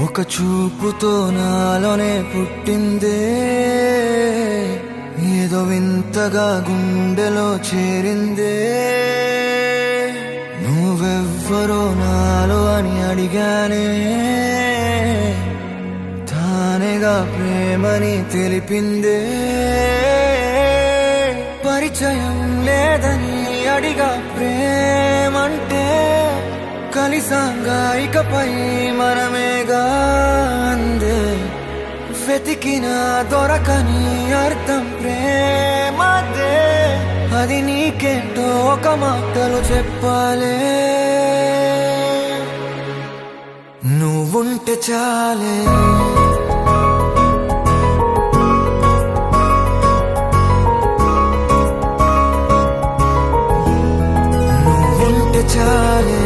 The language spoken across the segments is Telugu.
ఒక చూపుతో నాలోనే పుట్టిందే, ఏదో వింతగా గుండెలో చేరిందే. నువ్వెవ్వరో నాలో అని అడిగానే, తానేగా ప్రేమని తెలిపిందే. పరిచయం లేదని అడిగా ప్రేమంటే, కలిసాంగా ఇకపై మనమేగా అందే. వెతికినా దొరకని అర్థం ప్రేమదే, అది నీకేంటో ఒక మాటలో చెప్పాలే. నువ్వుంటే చాలే, నువ్వుంటే చాలే,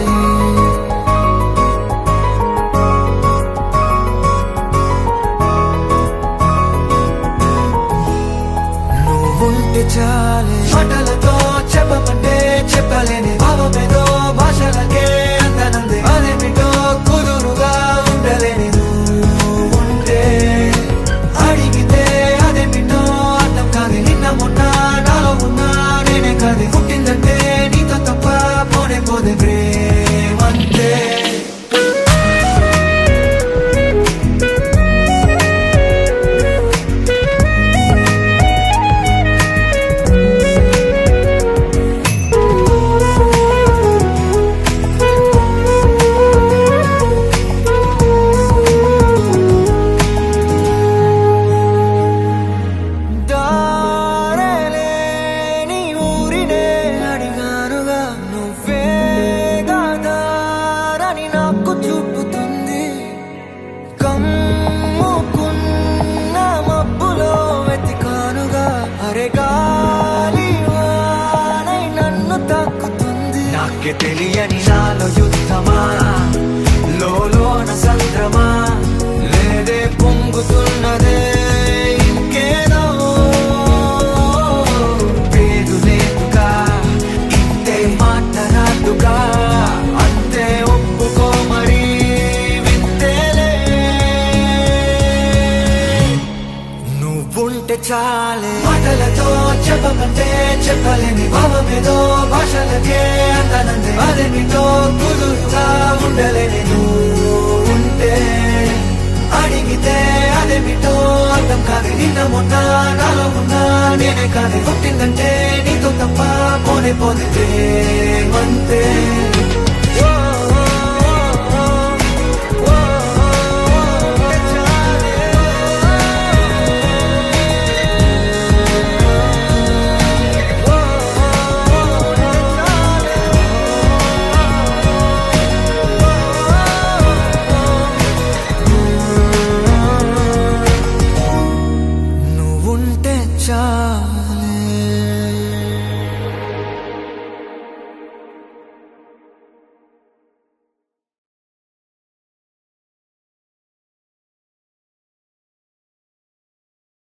చాలే. మాటలతో చెప్పమంటే చెప్పలేని భావమేదో భాషలకే అందనందే. అదేమిటో కుదురుగా ఉండలేని నువ్వుంటే, అడిగితే అదేమిటో అర్థం కాదు. నిన్న మొన్న నాలో ఉన్నా నేనే కాదు. పుట్టిందంటే నీతో తప్ప పోనే పోదే ప్రేమంతే. నాకే తెలియని నాలో యుద్ధమా, లోన సంద్రమా, లేదే పొంగుతున్నదే ఇంకేదో. పేరు లేదుగా ఇంతే మాట్లాడుగా, అంతే ఒప్పుకో మరి వింతేలే. నువ్వుంటే చాలే. మాటలతో చెప్పమంటే చెప్పలేని భావమేదో భాషలకే అందనందే. అదేమిటో కుదురుగా ఉండలేని నువ్వుంటే, అడిగితే అదేమిటో అర్థం కాదు. నిన్న మొన్న నాలో ఉన్నా నేనే కాదు. పుట్టిందంటే నీతో తప్ప పోనే పోతే ప్రేమంతే.